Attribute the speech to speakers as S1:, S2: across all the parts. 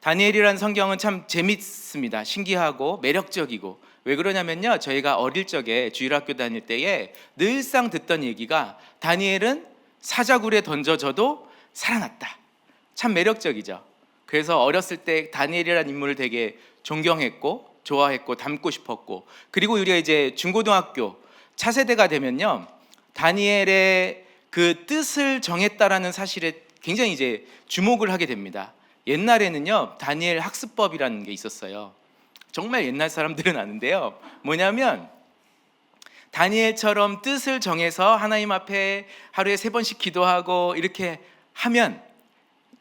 S1: 다니엘이라는 성경은 참 재밌습니다. 신기하고 매력적이고. 왜 그러냐면요, 저희가 어릴 적에 주일학교 다닐 때에 늘상 듣던 얘기가 다니엘은 사자굴에 던져져도 살아났다. 참 매력적이죠. 그래서 어렸을 때 다니엘이라는 인물을 되게 존경했고 좋아했고 닮고 싶었고, 그리고 우리가 이제 중고등학교 차세대가 되면요, 다니엘의 그 뜻을 정했다라는 사실에 굉장히 이제 주목을 하게 됩니다. 옛날에는요, 다니엘 학습법이라는 게 있었어요. 정말 옛날 사람들은 아는데요, 뭐냐면 다니엘처럼 뜻을 정해서 하나님 앞에 하루에 3번씩 기도하고 이렇게 하면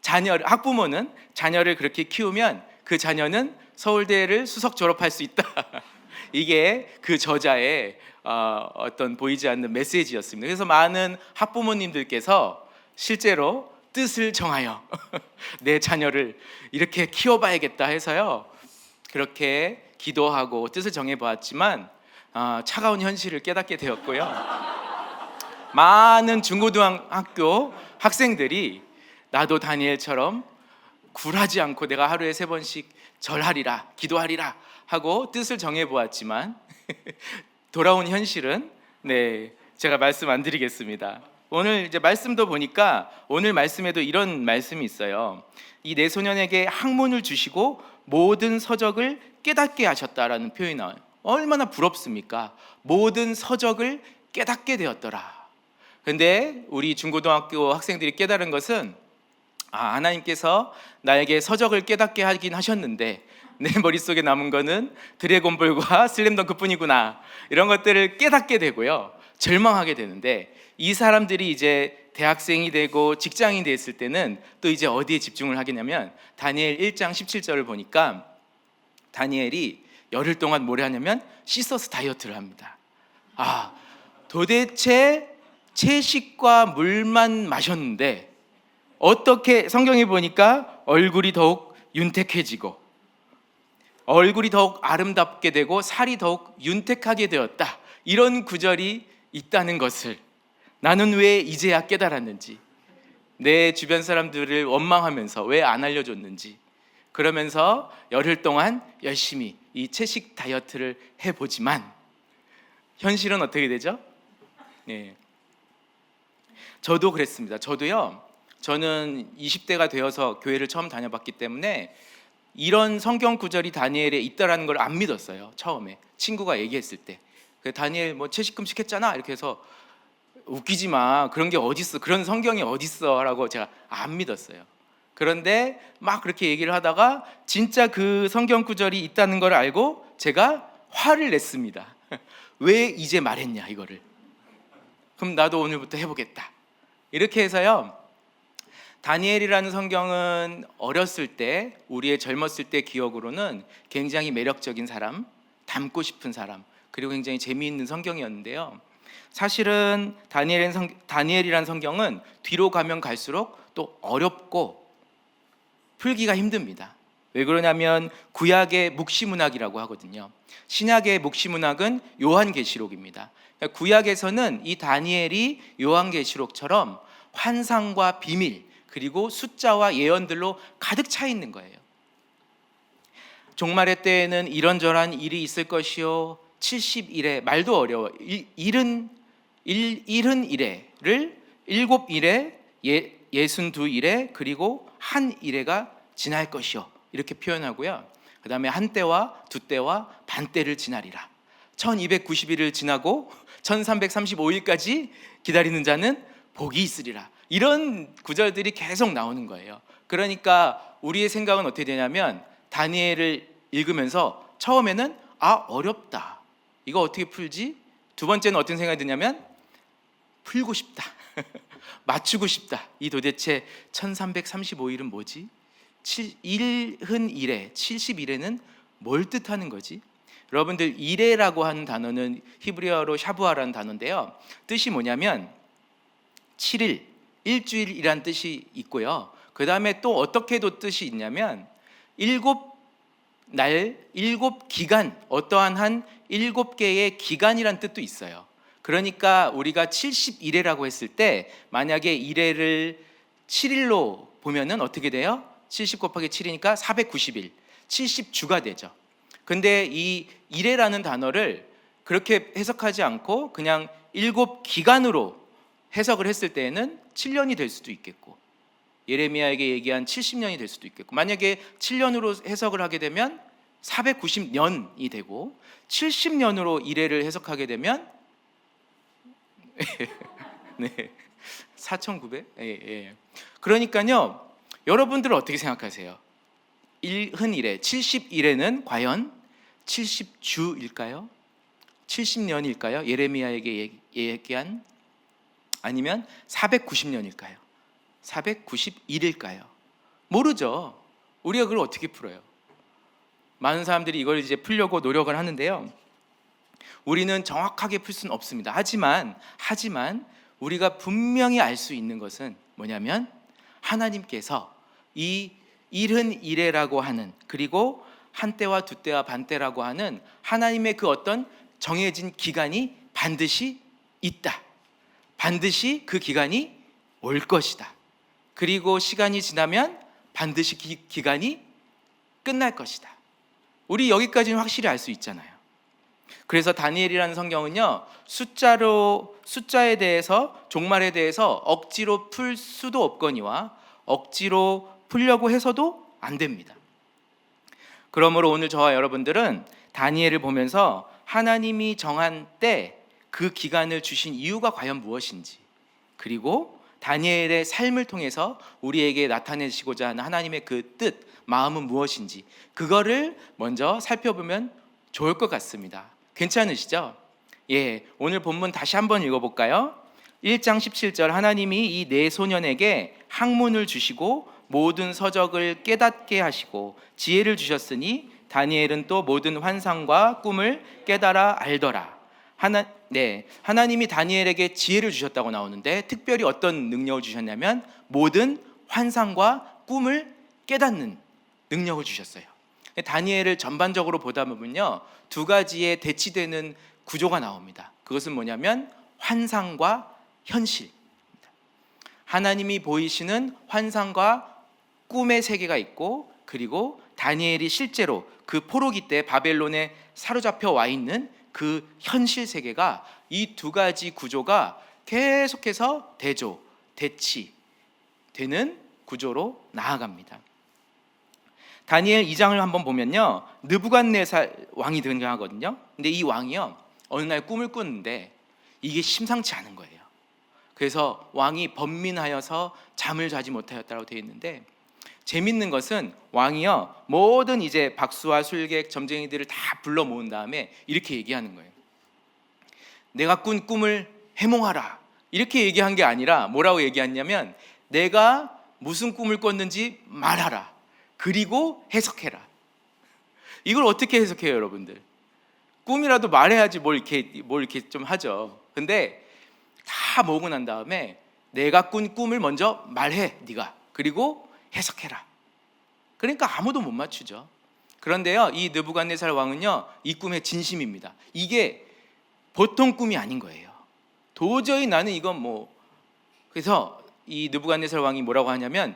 S1: 학부모는 자녀를 그렇게 키우면 그 자녀는 서울대를 수석 졸업할 수 있다. 이게 그 저자의 어떤 보이지 않는 메시지였습니다. 그래서 많은 학부모님들께서 실제로 뜻을 정하여 내 자녀를 이렇게 키워봐야겠다 해서요, 그렇게 기도하고 뜻을 정해보았지만 차가운 현실을 깨닫게 되었고요, 많은 중고등학교 학생들이 나도 다니엘처럼 굴하지 않고 내가 하루에 3번씩 절하리라, 기도하리라 하고 뜻을 정해보았지만 돌아온 현실은, 제가 말씀 안 드리겠습니다. 오늘 이제 말씀도 보니까 오늘 말씀에도 이런 말씀이 있어요. 이 내 소년에게 학문을 주시고 모든 서적을 깨닫게 하셨다라는 표현이 나와요. 얼마나 부럽습니까? 모든 서적을 깨닫게 되었더라. 근데 우리 중고등학교 학생들이 깨달은 것은, 하나님께서 나에게 서적을 깨닫게 하긴 하셨는데 내 머릿속에 남은 거는 드래곤볼과 슬램덩크뿐이구나, 이런 것들을 깨닫게 되고요, 절망하게 되는데, 이 사람들이 이제 대학생이 되고 직장인이 됐을 때는 또 이제 어디에 집중을 하겠냐면, 다니엘 1장 17절을 보니까 다니엘이 열흘 동안 뭘 하냐면 시서스 다이어트를 합니다. 도대체 채식과 물만 마셨는데 어떻게, 성경에 보니까 얼굴이 더욱 윤택해지고 얼굴이 더욱 아름답게 되고 살이 더욱 윤택하게 되었다, 이런 구절이 있다는 것을 나는 왜 이제야 깨달았는지, 내 주변 사람들을 원망하면서 왜 안 알려줬는지, 그러면서 열흘 동안 열심히 이 채식 다이어트를 해보지만 현실은 어떻게 되죠? 저도 그랬습니다. 저는 20대가 되어서 교회를 처음 다녀봤기 때문에 이런 성경 구절이 다니엘에 있다라는 걸 안 믿었어요. 처음에 친구가 얘기했을 때, 다니엘 뭐 채식금식 했잖아 이렇게 해서, 웃기지 마, 그런 게 어딨어, 그런 성경이 어딨어 라고 제가 안 믿었어요. 그런데 막 그렇게 얘기를 하다가 진짜 그 성경 구절이 있다는 걸 알고 제가 화를 냈습니다. 왜 이제 말했냐 이거를. 그럼 나도 오늘부터 해보겠다. 이렇게 해서요, 다니엘이라는 성경은 어렸을 때, 우리의 젊었을 때 기억으로는 굉장히 매력적인 사람, 닮고 싶은 사람, 그리고 굉장히 재미있는 성경이었는데요, 사실은 다니엘이라는 성경은 뒤로 가면 갈수록 또 어렵고 풀기가 힘듭니다. 왜 그러냐면 구약의 묵시문학이라고 하거든요. 신약의 묵시문학은 요한계시록입니다. 구약에서는 이 다니엘이 요한계시록처럼 환상과 비밀, 그리고 숫자와 예언들로 가득 차 있는 거예요. 종말의 때에는 이런저런 일이 있을 것이요, 70일에, 말도 어려워, 70일에를 7일에, 62일에, 그리고 한 일회가 지날 것이요, 이렇게 표현하고요, 그 다음에 한 때와 두 때와 반 때를 지나리라. 1290일을 지나고 1335일까지 기다리는 자는 복이 있으리라. 이런 구절들이 계속 나오는 거예요. 그러니까 우리의 생각은 어떻게 되냐면, 다니엘을 읽으면서 처음에는 어렵다, 이거 어떻게 풀지? 두 번째는 어떤 생각이 드냐면 풀고 싶다. 맞추고 싶다. 이 도대체 1335일은 뭐지? 70일에 70일에는 뭘 뜻하는 거지? 여러분들, 일해라고 하는 단어는 히브리어로 샤부아라는 단어인데요, 뜻이 뭐냐면 7일, 일주일이란 뜻이 있고요, 그 다음에 또 어떻게도 뜻이 있냐면 7날, 7기간, 어떠한 한 7개의 기간이란 뜻도 있어요. 그러니까 우리가 70일에라고 했을 때 만약에 일회를 7일로 보면은 어떻게 돼요? 70 곱하기 7이니까 490일, 70주가 되죠. 근데 이 이래라는 단어를 그렇게 해석하지 않고 그냥 7기간으로 해석을 했을 때에는 7년이 될 수도 있겠고, 예레미야에게 얘기한 70년이 될 수도 있겠고, 만약에 7년으로 해석을 하게 되면 490년이 되고, 70년으로 이래를 해석하게 되면 네, 4,900? 예. 그러니까요, 여러분들은 어떻게 생각하세요? 흔일에 70일에는 과연 70주일까요? 70년일까요? 예레미야에게 얘기한, 아니면 490년일까요? 491일까요? 모르죠. 우리가 그걸 어떻게 풀어요? 많은 사람들이 이걸 이제 풀려고 노력을 하는데요, 우리는 정확하게 풀 수는 없습니다. 하지만 우리가 분명히 알 수 있는 것은 뭐냐면, 하나님께서 이 일흔 이래라고 하는, 그리고 한때와 두때와 반때라고 하는 하나님의 그 어떤 정해진 기간이 반드시 있다. 반드시 그 기간이 올 것이다. 그리고 시간이 지나면 반드시 기간이 끝날 것이다. 우리 여기까지는 확실히 알 수 있잖아요. 그래서 다니엘이라는 성경은요, 숫자에 대해서, 종말에 대해서 억지로 풀 수도 없거니와 억지로 풀려고 해서도 안 됩니다. 그러므로 오늘 저와 여러분들은 다니엘을 보면서 하나님이 정한 때 그 기간을 주신 이유가 과연 무엇인지, 그리고 다니엘의 삶을 통해서 우리에게 나타내시고자 하는 하나님의 그 뜻, 마음은 무엇인지, 그거를 먼저 살펴보면 좋을 것 같습니다. 괜찮으시죠? 예, 오늘 본문 다시 한번 읽어볼까요? 1장 17절, 하나님이 이 네 소년에게 학문을 주시고 모든 서적을 깨닫게 하시고 지혜를 주셨으니 다니엘은 또 모든 환상과 꿈을 깨달아 알더라. 하나님이 다니엘에게 지혜를 주셨다고 나오는데, 특별히 어떤 능력을 주셨냐면 모든 환상과 꿈을 깨닫는 능력을 주셨어요. 다니엘을 전반적으로 보다 보면요, 두 가지의 대치되는 구조가 나옵니다. 그것은 뭐냐면 환상과 현실입니다. 하나님이 보이시는 환상과 꿈의 세계가 있고, 그리고 다니엘이 실제로 그 포로기 때 바벨론에 사로잡혀 와 있는 그 현실 세계가, 이 두 가지 구조가 계속해서 대치되는 구조로 나아갑니다. 다니엘 2장을 한번 보면요, 느부갓네살 왕이 등장하거든요. 근데 이 왕이요, 어느 날 꿈을 꾸는데 이게 심상치 않은 거예요. 그래서 왕이 번민하여서 잠을 자지 못하였다고 되어 있는데, 재밌는 것은 왕이요, 모든 이제 박수와 술객, 점쟁이들을 다 불러 모은 다음에 이렇게 얘기하는 거예요. 내가 꾼 꿈을 해몽하라. 이렇게 얘기한 게 아니라 뭐라고 얘기했냐면, 내가 무슨 꿈을 꿨는지 말하라. 그리고 해석해라. 이걸 어떻게 해석해요, 여러분들? 꿈이라도 말해야지 뭘 이렇게 좀 하죠. 근데 다 모으고 난 다음에 내가 꾼 꿈을 먼저 말해, 네가. 그리고 해석해라. 그러니까 아무도 못 맞추죠. 그런데요, 이 느부갓네살 왕은요, 이 꿈의 진심입니다. 이게 보통 꿈이 아닌 거예요. 도저히 나는 이건 그래서 이 느부갓네살 왕이 뭐라고 하냐면,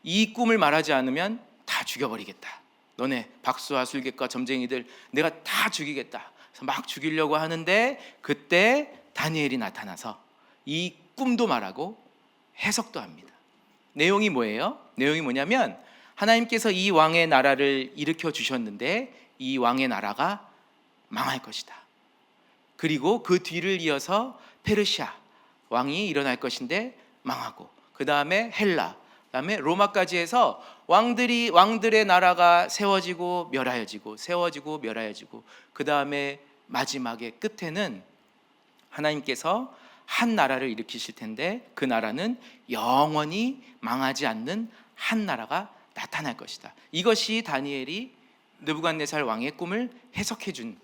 S1: 이 꿈을 말하지 않으면 다 죽여버리겠다. 너네 박수와 술객과 점쟁이들 내가 다 죽이겠다. 그래서 막 죽이려고 하는데, 그때 다니엘이 나타나서 이 꿈도 말하고 해석도 합니다. 내용이 뭐예요? 내용이 뭐냐면, 하나님께서 이 왕의 나라를 일으켜 주셨는데 이 왕의 나라가 망할 것이다. 그리고 그 뒤를 이어서 페르시아 왕이 일어날 것인데 망하고, 그 다음에 헬라, 그 다음에 로마까지 해서 왕들의 나라가 세워지고 멸하여지고, 세워지고 멸하여지고, 그 다음에 마지막에 끝에는 하나님께서 한 나라를 일으키실 텐데, 그 나라는 영원히 망하지 않는 한 나라가 나타날 것이다. 이것이 다니엘이 느부갓네살 왕의 꿈을 해석해 준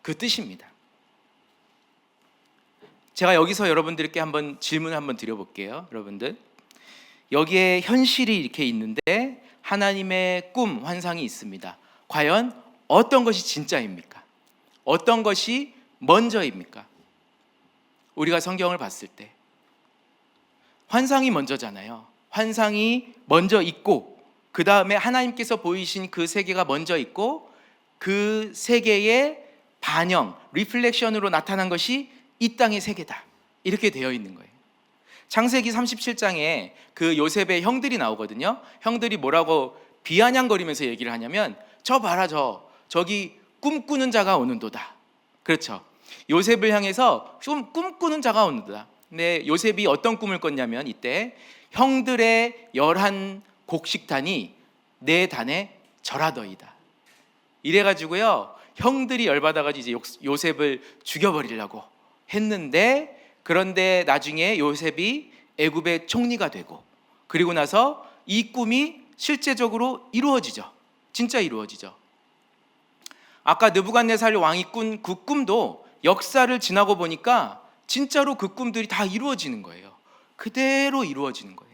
S1: 그 뜻입니다. 제가 여기서 여러분들께 한번 질문을 한번 드려볼게요. 여러분들, 여기에 현실이 이렇게 있는데 하나님의 꿈, 환상이 있습니다. 과연 어떤 것이 진짜입니까? 어떤 것이 먼저입니까? 우리가 성경을 봤을 때 환상이 먼저잖아요. 환상이 먼저 있고, 그 다음에 하나님께서 보이신 그 세계가 먼저 있고 그 세계의 반영, 리플렉션으로 나타난 것이 이 땅의 세계다. 이렇게 되어 있는 거예요. 창세기 37장에 그 요셉의 형들이 나오거든요. 형들이 뭐라고 비아냥거리면서 얘기를 하냐면 저 봐라 저기 꿈꾸는 자가 오는도다. 그렇죠. 요셉을 향해서 꿈꾸는 자가 오는도다. 근데 요셉이 어떤 꿈을 꿨냐면 이때 형들의 11곡식단이 내 단에 절하더이다. 이래가지고요 형들이 열받아가지고 이제 요셉을 죽여버리려고 했는데, 그런데 나중에 요셉이 애굽의 총리가 되고 그리고 나서 이 꿈이 실제적으로 이루어지죠. 진짜 이루어지죠. 아까 느부갓네살 왕이 꾼 그 꿈도 역사를 지나고 보니까 진짜로 그 꿈들이 다 이루어지는 거예요. 그대로 이루어지는 거예요.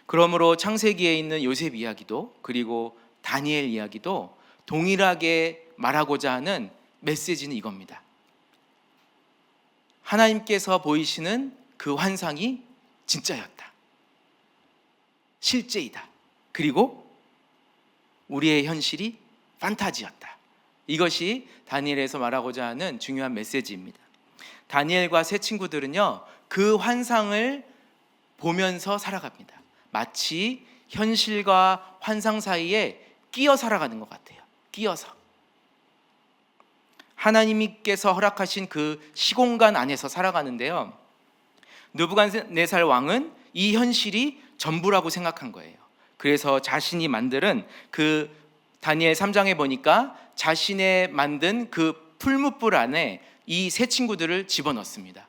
S1: 그러므로 창세기에 있는 요셉 이야기도 그리고 다니엘 이야기도 동일하게 말하고자 하는 메시지는 이겁니다. 하나님께서 보이시는 그 환상이 진짜였다. 실제이다. 그리고 우리의 현실이 판타지였다. 이것이 다니엘에서 말하고자 하는 중요한 메시지입니다. 다니엘과 세 친구들은요 그 환상을 보면서 살아갑니다. 마치 현실과 환상 사이에 끼어 살아가는 것 같아요. 끼어서 하나님께서 허락하신 그 시공간 안에서 살아가는데요, 느부갓네살 왕은 이 현실이 전부라고 생각한 거예요. 그래서 자신이 만든 그 다니엘 3장에 보니까 자신의 만든 그 풀무불 안에 이 세 친구들을 집어넣습니다.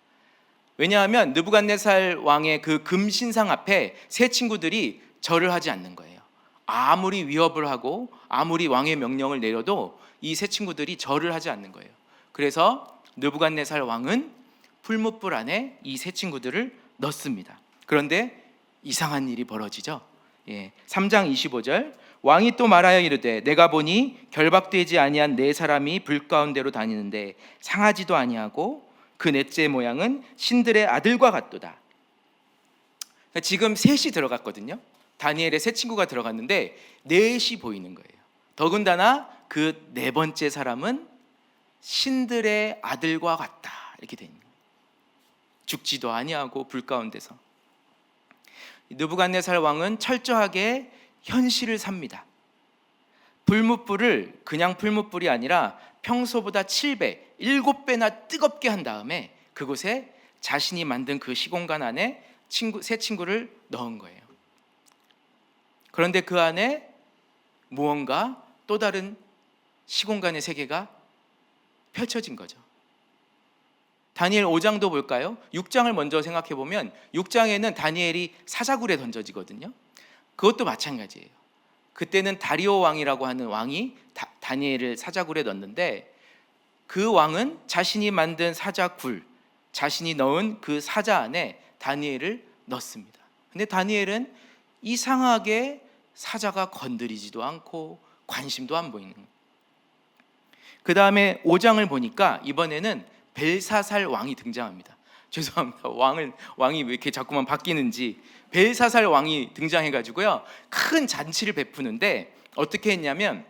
S1: 왜냐하면 느부갓네살 왕의 그 금신상 앞에 세 친구들이 절을 하지 않는 거예요. 아무리 위협을 하고 아무리 왕의 명령을 내려도 이 세 친구들이 절을 하지 않는 거예요. 그래서 느부갓네살 왕은 풀무불 안에 이 세 친구들을 넣습니다. 그런데 이상한 일이 벌어지죠. 3장 25절, 왕이 또 말하여 이르되 내가 보니 결박되지 아니한 네 사람이 불 가운데로 다니는데 상하지도 아니하고 그 넷째 모양은 신들의 아들과 같도다. 지금 셋이 들어갔거든요. 다니엘의 세 친구가 들어갔는데 넷이 보이는 거예요. 더군다나 그 네 번째 사람은 신들의 아들과 같다. 이렇게 돼 있는 거예요. 죽지도 아니하고 불 가운데서. 느부갓네살 왕은 철저하게 현실을 삽니다. 풀무불을 그냥 풀무불이 아니라 평소보다 7배, 7배나 뜨겁게 한 다음에 그곳에 자신이 만든 그 시공간 안에 세 친구를 넣은 거예요. 그런데 그 안에 무언가 또 다른 시공간의 세계가 펼쳐진 거죠. 다니엘 5장도 볼까요? 6장을 먼저 생각해 보면 6장에는 다니엘이 사자굴에 던져지거든요. 그것도 마찬가지예요. 그때는 다리오 왕이라고 하는 왕이 다니엘을 사자굴에 넣는데 그 왕은 자신이 만든 사자굴, 자신이 넣은 그 사자 안에 다니엘을 넣습니다. 근데 다니엘은 이상하게 사자가 건드리지도 않고 관심도 안 보이는 거예요. 그 다음에 5장을 보니까 이번에는 벨사살 왕이 등장합니다. 죄송합니다. 왕이 왜 이렇게 자꾸만 바뀌는지. 벨사살 왕이 등장해가지고요 큰 잔치를 베푸는데 어떻게 했냐면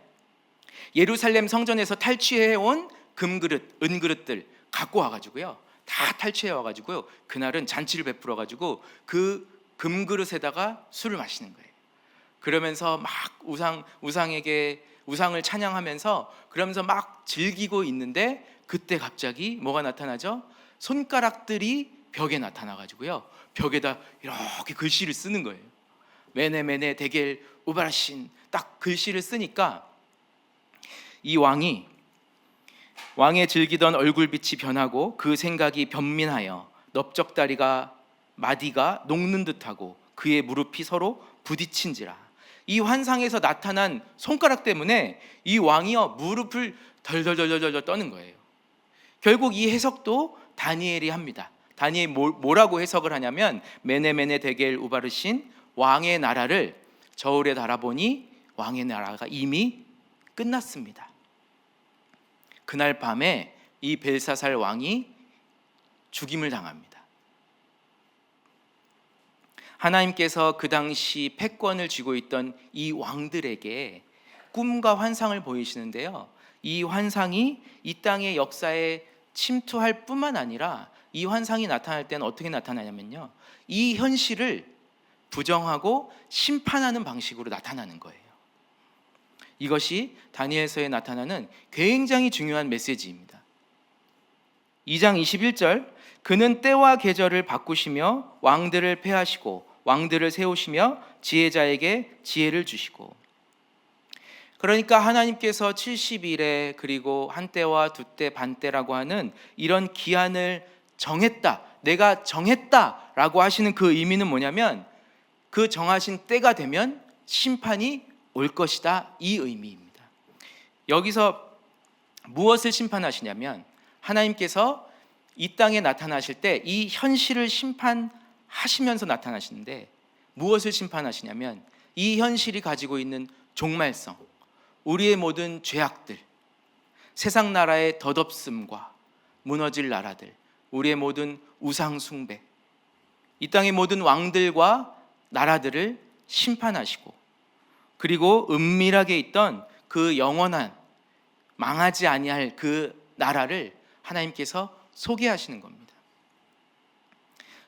S1: 예루살렘 성전에서 탈취해온 금그릇, 은그릇들 갖고 와가지고요 다 탈취해 와가지고요 그날은 잔치를 베풀어가지고 그 금그릇에다가 술을 마시는 거예요. 그러면서 막 우상을 찬양하면서 그러면서 막 즐기고 있는데 그때 갑자기 뭐가 나타나죠? 손가락들이 벽에 나타나가지고요 벽에다 이렇게 글씨를 쓰는 거예요. 메네 데겔 우바라신, 딱 글씨를 쓰니까 이 왕의 즐기던 얼굴빛이 변하고 그 생각이 변민하여 넓적다리가 마디가 녹는 듯하고 그의 무릎이 서로 부딪힌지라. 이 환상에서 나타난 손가락 때문에 이 왕이요 무릎을 덜덜덜덜 떠는 거예요. 결국 이 해석도 다니엘이 합니다. 다니엘이 뭐라고 해석을 하냐면 메네 데겔 우바르신, 왕의 나라를 저울에 달아보니 왕의 나라가 이미 끝났습니다. 그날 밤에 이 벨사살 왕이 죽임을 당합니다. 하나님께서 그 당시 패권을 쥐고 있던 이 왕들에게 꿈과 환상을 보이시는데요. 이 환상이 이 땅의 역사에 침투할 뿐만 아니라 이 환상이 나타날 때는 어떻게 나타나냐면요, 이 현실을 부정하고 심판하는 방식으로 나타나는 거예요. 이것이 다니엘서에 나타나는 굉장히 중요한 메시지입니다. 2장 21절, 그는 때와 계절을 바꾸시며 왕들을 패하시고 왕들을 세우시며 지혜자에게 지혜를 주시고. 그러니까 하나님께서 70일에 그리고 한때와 두때 반때라고 하는 이런 기한을 정했다, 내가 정했다라고 하시는 그 의미는 뭐냐면 그 정하신 때가 되면 심판이 올 것이다, 이 의미입니다. 여기서 무엇을 심판하시냐면 하나님께서 이 땅에 나타나실 때 이 현실을 심판하시면서 나타나시는데 무엇을 심판하시냐면 이 현실이 가지고 있는 종말성, 우리의 모든 죄악들, 세상 나라의 덧없음과 무너질 나라들, 우리의 모든 우상 숭배, 이 땅의 모든 왕들과 나라들을 심판하시고, 그리고 은밀하게 있던 그 영원한 망하지 아니할 그 나라를 하나님께서 소개하시는 겁니다.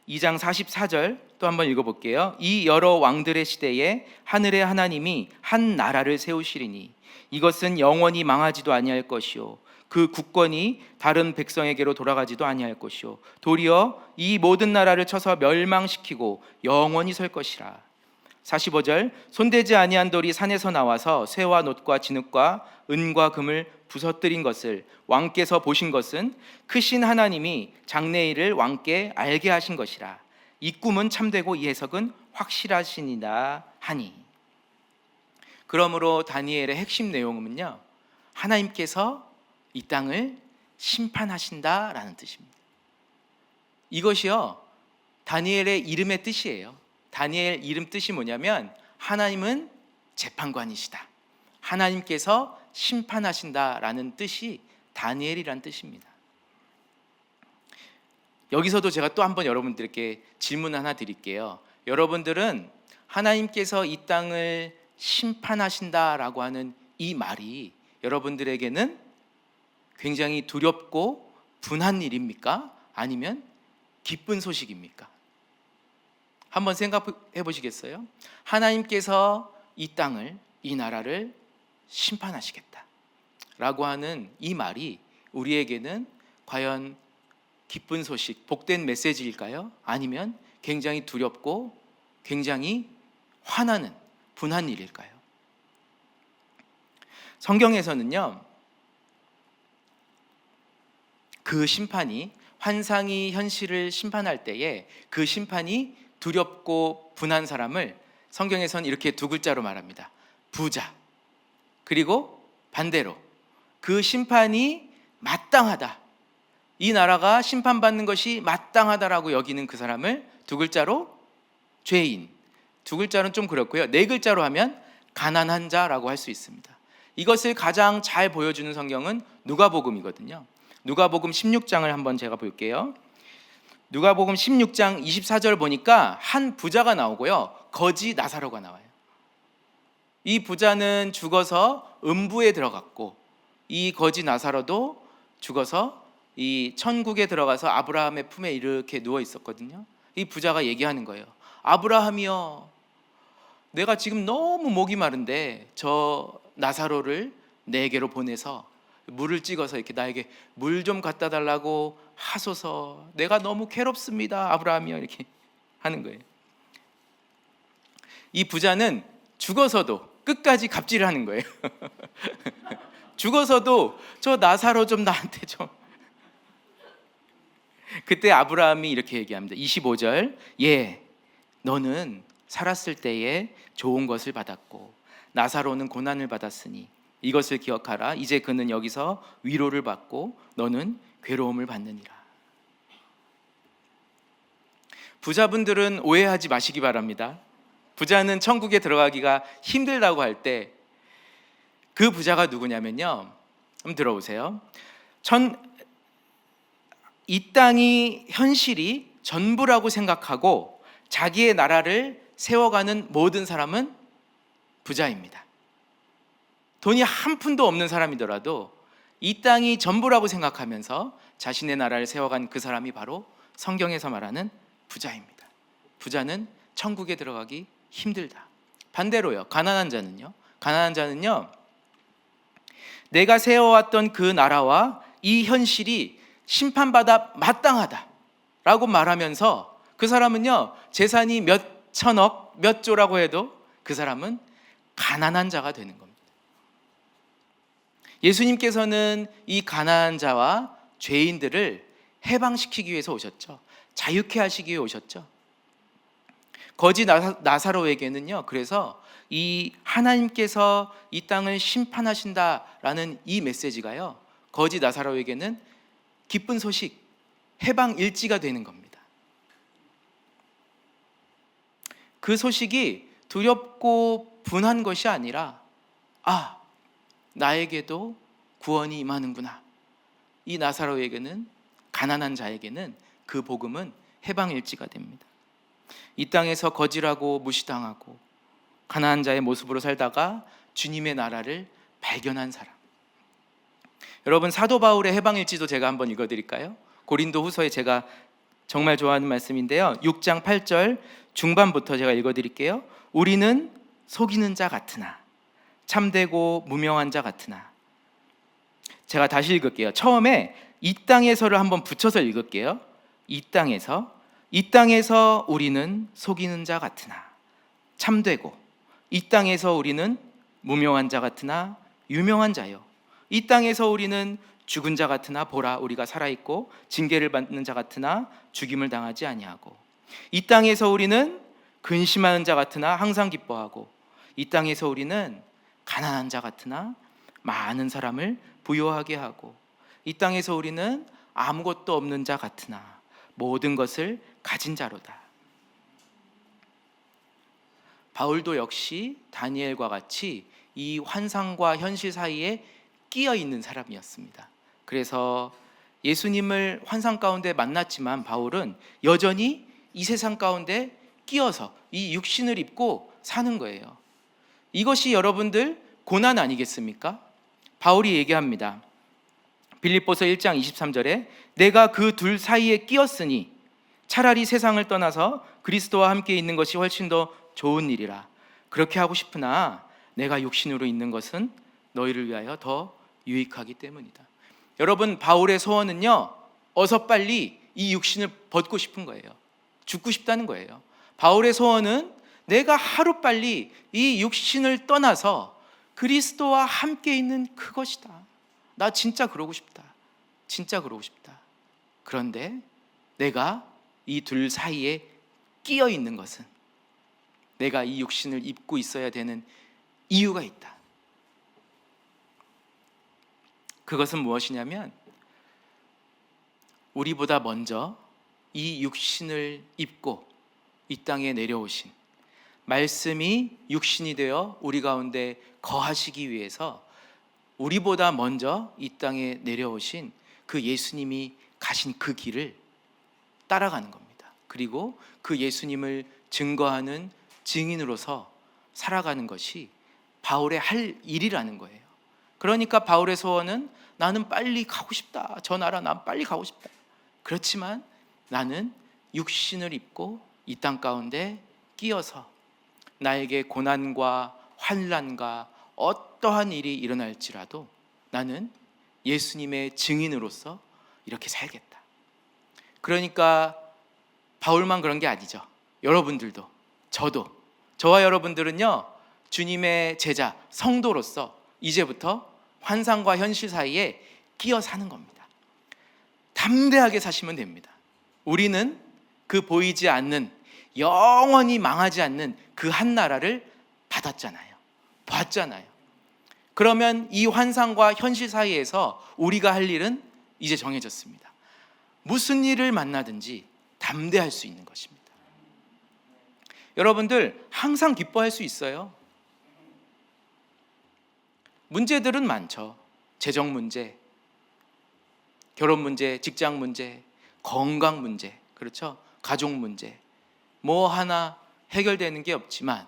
S1: 2장 44절 또 한번 읽어볼게요. 이 여러 왕들의 시대에 하늘의 하나님이 한 나라를 세우시리니 이것은 영원히 망하지도 아니할 것이요 그 국권이 다른 백성에게로 돌아가지도 아니할 것이요 도리어 이 모든 나라를 쳐서 멸망시키고 영원히 설 것이라. 45절, 손대지 아니한 돌이 산에서 나와서 쇠와 놋과 진흙과 은과 금을 부서뜨린 것을 왕께서 보신 것은 크신 하나님이 장래일을 왕께 알게 하신 것이라. 이 꿈은 참되고 이 해석은 확실하시니라 하니. 그러므로 다니엘의 핵심 내용은요, 하나님께서 이 땅을 심판하신다라는 뜻입니다. 이것이요, 다니엘의 이름의 뜻이에요. 다니엘 이름 뜻이 뭐냐면 하나님은 재판관이시다, 하나님께서 심판하신다라는 뜻이 다니엘이란 뜻입니다. 여기서도 제가 또 한번 여러분들께 질문 하나 드릴게요. 여러분들은 하나님께서 이 땅을 심판하신다라고 하는 이 말이 여러분들에게는 굉장히 두렵고 분한 일입니까? 아니면 기쁜 소식입니까? 한번 생각해 보시겠어요? 하나님께서 이 땅을, 이 나라를 심판하시겠다 라고 하는 이 말이 우리에게는 과연 기쁜 소식, 복된 메시지일까요? 아니면 굉장히 두렵고 굉장히 화나는 분한 일일까요? 성경에서는요, 그 심판이, 환상이 현실을 심판할 때에 그 심판이 두렵고 분한 사람을 성경에서는 이렇게 두 글자로 말합니다. 부자. 그리고 반대로 그 심판이 마땅하다, 이 나라가 심판받는 것이 마땅하다라고 여기는 그 사람을 두 글자로 죄인. 두 글자는 좀 그렇고요, 네 글자로 하면 가난한 자라고 할 수 있습니다. 이것을 가장 잘 보여주는 성경은 누가복음이거든요. 누가복음 16장을 한번 제가 볼게요. 누가복음 16장 24절 보니까 한 부자가 나오고요, 거지 나사로가 나와요. 이 부자는 죽어서 음부에 들어갔고 이 거지 나사로도 죽어서 이 천국에 들어가서 아브라함의 품에 이렇게 누워 있었거든요. 이 부자가 얘기하는 거예요. 아브라함이여, 내가 지금 너무 목이 마른데 저 나사로를 내게로 보내서 물을 찍어서 이렇게 나에게 물 좀 갖다 달라고 하소서, 내가 너무 괴롭습니다 아브라함이요, 이렇게 하는 거예요. 이 부자는 죽어서도 끝까지 갑질을 하는 거예요. 죽어서도 저 나사로 좀 나한테 좀. 그때 아브라함이 이렇게 얘기합니다. 25절, 예, 너는 살았을 때에 좋은 것을 받았고 나사로는 고난을 받았으니 이것을 기억하라. 이제 그는 여기서 위로를 받고 너는 괴로움을 받느니라. 부자분들은 오해하지 마시기 바랍니다. 부자는 천국에 들어가기가 힘들다고 할 때 그 부자가 누구냐면요, 한번 들어보세요. 이 땅이 현실이 전부라고 생각하고 자기의 나라를 세워가는 모든 사람은 부자입니다. 돈이 한 푼도 없는 사람이더라도 이 땅이 전부라고 생각하면서 자신의 나라를 세워간 그 사람이 바로 성경에서 말하는 부자입니다. 부자는 천국에 들어가기 힘들다. 반대로요, 가난한 자는요, 내가 세워왔던 그 나라와 이 현실이 심판받아 마땅하다라고 말하면서 그 사람은요, 재산이 몇 천억, 몇 조라고 해도 그 사람은 가난한 자가 되는 겁니다. 예수님께서는 이 가난한 자와 죄인들을 해방시키기 위해서 오셨죠. 자유케 하시기 위해 오셨죠. 거지 나사로에게는요, 그래서 이 하나님께서 이 땅을 심판하신다라는 이 메시지가요, 거지 나사로에게는 기쁜 소식, 해방 일지가 되는 겁니다. 그 소식이 두렵고 분한 것이 아니라, 아, 나에게도 구원이 임하는구나. 이 나사로에게는, 가난한 자에게는 그 복음은 해방일지가 됩니다. 이 땅에서 거지라고 무시당하고 가난한 자의 모습으로 살다가 주님의 나라를 발견한 사람. 여러분, 사도 바울의 해방일지도 제가 한번 읽어드릴까요? 고린도 후서에 제가 정말 좋아하는 말씀인데요, 6장 8절 중반부터 제가 읽어드릴게요. 우리는 속이는 자 같으나 참되고 무명한 자 같으나. 제가 다시 읽을게요. 처음에 이 땅에서를 한번 붙여서 읽을게요. 이 땅에서 우리는 속이는 자 같으나 참되고, 이 땅에서 우리는 무명한 자 같으나 유명한 자요, 이 땅에서 우리는 죽은 자 같으나 보라 우리가 살아있고 징계를 받는 자 같으나 죽임을 당하지 아니하고, 이 땅에서 우리는 근심하는 자 같으나 항상 기뻐하고, 이 땅에서 우리는 가난한 자 같으나 많은 사람을 부요하게 하고, 이 땅에서 우리는 아무것도 없는 자 같으나 모든 것을 가진 자로다. 바울도 역시 다니엘과 같이 이 환상과 현실 사이에 끼어 있는 사람이었습니다. 그래서 예수님을 환상 가운데 만났지만 바울은 여전히 이 세상 가운데 끼어서 이 육신을 입고 사는 거예요. 이것이 여러분들 고난 아니겠습니까? 바울이 얘기합니다. 빌립보서 1장 23절에 내가 그 둘 사이에 끼었으니 차라리 세상을 떠나서 그리스도와 함께 있는 것이 훨씬 더 좋은 일이라. 그렇게 하고 싶으나 내가 육신으로 있는 것은 너희를 위하여 더 유익하기 때문이다. 여러분, 바울의 소원은요, 어서 빨리 이 육신을 벗고 싶은 거예요. 죽고 싶다는 거예요. 바울의 소원은 내가 하루빨리 이 육신을 떠나서 그리스도와 함께 있는 그것이다. 나 진짜 그러고 싶다. 진짜 그러고 싶다. 그런데 내가 이 둘 사이에 끼어 있는 것은, 내가 이 육신을 입고 있어야 되는 이유가 있다. 그것은 무엇이냐면, 우리보다 먼저 이 육신을 입고 이 땅에 내려오신, 말씀이 육신이 되어 우리 가운데 거하시기 위해서 우리보다 먼저 이 땅에 내려오신 그 예수님이 가신 그 길을 따라가는 겁니다. 그리고 그 예수님을 증거하는 증인으로서 살아가는 것이 바울의 할 일이라는 거예요. 그러니까 바울의 소원은 나는 빨리 가고 싶다. 저 나라 난 빨리 가고 싶다. 그렇지만 나는 육신을 입고 이 땅 가운데 끼어서 나에게 고난과 환난과 어떠한 일이 일어날지라도 나는 예수님의 증인으로서 이렇게 살겠다. 그러니까 바울만 그런 게 아니죠. 여러분들도, 저도, 저와 여러분들은요, 주님의 제자, 성도로서 이제부터 환상과 현실 사이에 끼어 사는 겁니다. 담대하게 사시면 됩니다. 우리는 그 보이지 않는, 영원히 망하지 않는 그 한 나라를 받았잖아요. 봤잖아요. 그러면 이 환상과 현실 사이에서 우리가 할 일은 이제 정해졌습니다. 무슨 일을 만나든지 담대할 수 있는 것입니다. 여러분들 항상 기뻐할 수 있어요. 문제들은 많죠. 재정 문제, 결혼 문제, 직장 문제, 건강 문제, 그렇죠? 가족 문제. 뭐 하나 해결되는 게 없지만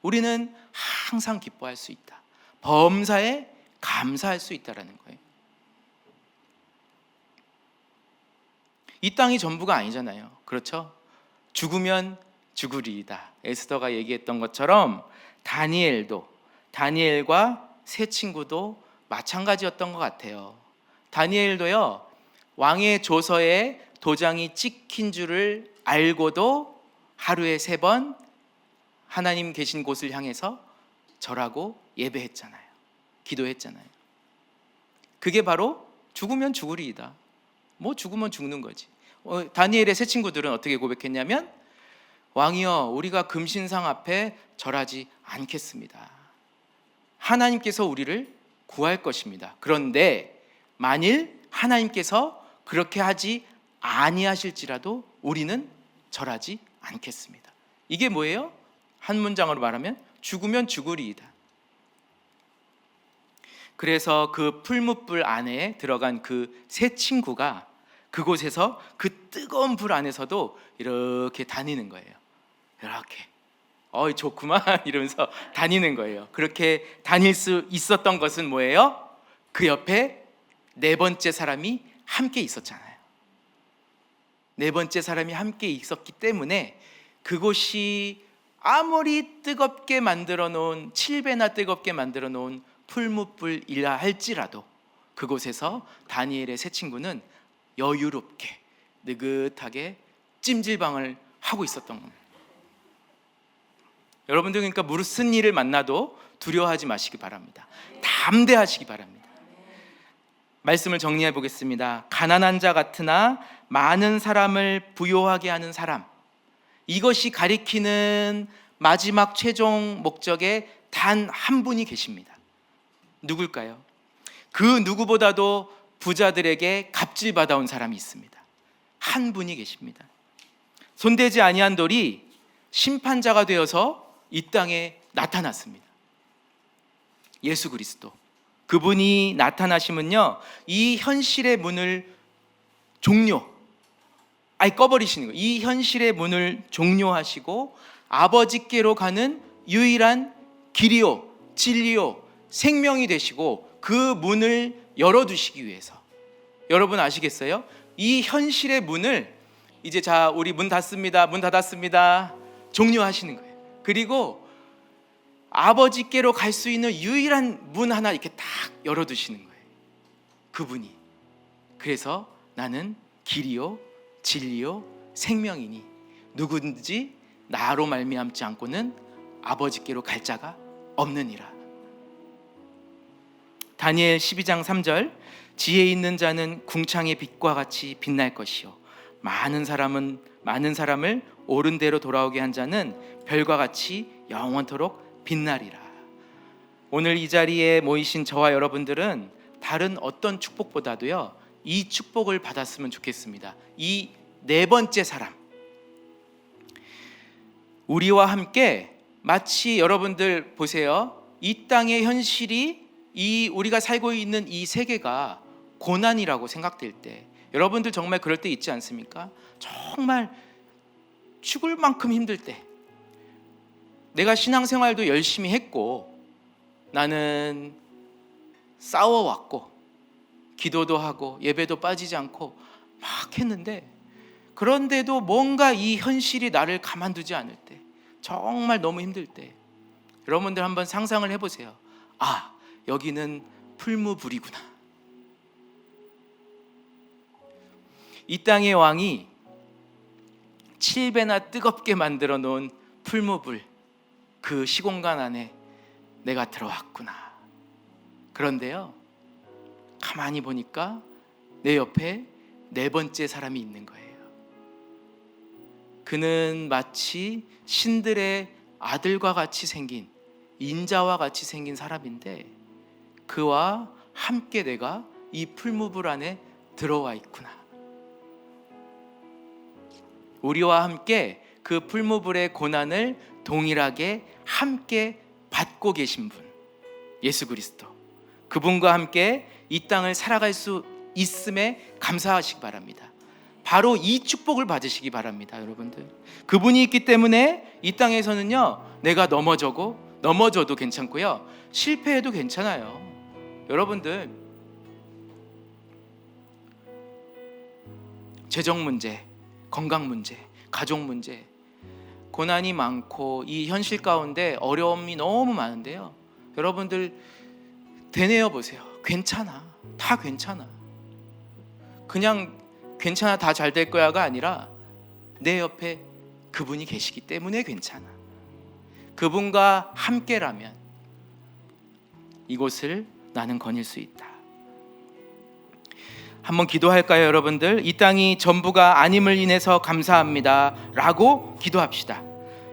S1: 우리는 항상 기뻐할 수 있다. 범사에 감사할 수 있다라는 거예요. 이 땅이 전부가 아니잖아요. 그렇죠? 죽으면 죽으리이다. 에스더가 얘기했던 것처럼 다니엘과 세 친구도 마찬가지였던 것 같아요. 다니엘도요, 왕의 조서에 도장이 찍힌 줄을 알고도 하루에 3번 하나님 계신 곳을 향해서 절하고 예배했잖아요. 기도했잖아요. 그게 바로 죽으면 죽으리이다. 뭐 죽으면 죽는 거지. 다니엘의 세 친구들은 어떻게 고백했냐면, 왕이여, 우리가 금신상 앞에 절하지 않겠습니다. 하나님께서 우리를 구할 것입니다. 그런데 만일 하나님께서 그렇게 하지 아니하실지라도 우리는 절하지 않겠습니다. 이게 뭐예요? 한 문장으로 말하면 죽으면 죽으리이다. 그래서 그 풀무불 안에 들어간 그 세 친구가 그곳에서 그 뜨거운 불 안에서도 이렇게 다니는 거예요. 이렇게 좋구만 이러면서 다니는 거예요. 그렇게 다닐 수 있었던 것은 뭐예요? 그 옆에 4번째 사람이 함께 있었잖아요. 4번째 사람이 함께 있었기 때문에 그곳이 아무리 뜨겁게 만들어 놓은 7배나 뜨겁게 만들어 놓은 풀무불이라 할지라도 그곳에서 다니엘의 세 친구는 여유롭게 느긋하게 찜질방을 하고 있었던 겁니다. 여러분들, 그러니까 무슨 일을 만나도 두려워하지 마시기 바랍니다. 담대하시기 바랍니다. 말씀을 정리해 보겠습니다. 가난한 자 같으나 많은 사람을 부요하게 하는 사람, 이것이 가리키는 마지막 최종 목적에 단 한 분이 계십니다. 누굴까요? 그 누구보다도 부자들에게 갑질 받아온 사람이 있습니다. 한 분이 계십니다. 손대지 아니한 돌이 심판자가 되어서 이 땅에 나타났습니다. 예수 그리스도. 그분이 나타나시면요, 이 현실의 문을 꺼버리시는 거예요. 이 현실의 문을 종료하시고 아버지께로 가는 유일한 길이요, 진리요, 생명이 되시고 그 문을 열어두시기 위해서, 여러분 아시겠어요? 이 현실의 문을 이제 우리 문 닫았습니다 종료하시는 거예요. 그리고 아버지께로 갈 수 있는 유일한 문 하나 이렇게 딱 열어두시는 거예요. 그분이. 그래서 나는 길이요 진리요 생명이니 누구든지 나로 말미암지 않고는 아버지께로 갈 자가 없느니라. 다니엘 12장 3절, 지혜 있는 자는 궁창의 빛과 같이 빛날 것이요 많은 사람을 옳은 대로 돌아오게 한 자는 별과 같이 영원토록 빛나리라. 오늘 이 자리에 모이신 저와 여러분들은 다른 어떤 축복보다도요, 이 축복을 받았으면 좋겠습니다. 이 4번째 사람, 우리와 함께 마치 여러분들 보세요. 이 땅의 현실이 우리가 살고 있는 이 세계가 고난이라고 생각될 때, 여러분들 정말 그럴 때 있지 않습니까? 정말 죽을 만큼 힘들 때, 내가 신앙생활도 열심히 했고 나는 싸워왔고 기도도 하고 예배도 빠지지 않고 막 했는데, 그런데도 뭔가 이 현실이 나를 가만두지 않을 때, 정말 너무 힘들 때, 여러분들 한번 상상을 해보세요. 여기는 풀무불이구나. 이 땅의 왕이 7배나 뜨겁게 만들어 놓은 풀무불, 그 시공간 안에 내가 들어왔구나. 그런데요, 가만히 보니까 내 옆에 4번째 사람이 있는 거예요. 그는 마치 신들의 아들과 같이 생긴, 인자와 같이 생긴 사람인데, 그와 함께 내가 이 풀무불 안에 들어와 있구나. 우리와 함께 그 풀무불의 고난을 동일하게 함께 받고 계신 분, 예수 그리스도. 그분과 함께 이 땅을 살아갈 수 있음에 감사하시기 바랍니다. 바로 이 축복을 받으시기 바랍니다, 여러분들. 그분이 있기 때문에 이 땅에서는요, 내가 넘어져도 괜찮고요, 실패해도 괜찮아요. 여러분들, 재정 문제, 건강 문제, 가족 문제, 고난이 많고 이 현실 가운데 어려움이 너무 많은데요, 여러분들 되뇌어 보세요. 괜찮아, 다 괜찮아. 그냥 괜찮아, 다 잘 될 거야가 아니라 내 옆에 그분이 계시기 때문에 괜찮아. 그분과 함께라면 이곳을 나는 거닐 수 있다. 한번 기도할까요, 여러분들? 이 땅이 전부가 아님을 인해서 감사합니다 라고 기도합시다.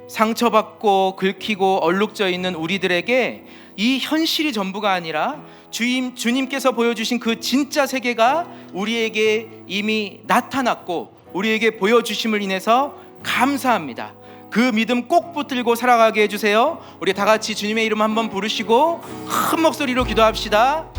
S1: 상처받고 긁히고 얼룩져 있는 우리들에게 이 현실이 전부가 아니라 주님께서 보여주신 그 진짜 세계가 우리에게 이미 나타났고 우리에게 보여주심을 인해서 감사합니다. 그 믿음 꼭 붙들고 살아가게 해주세요. 우리 다 같이 주님의 이름 한번 부르시고 큰 목소리로 기도합시다.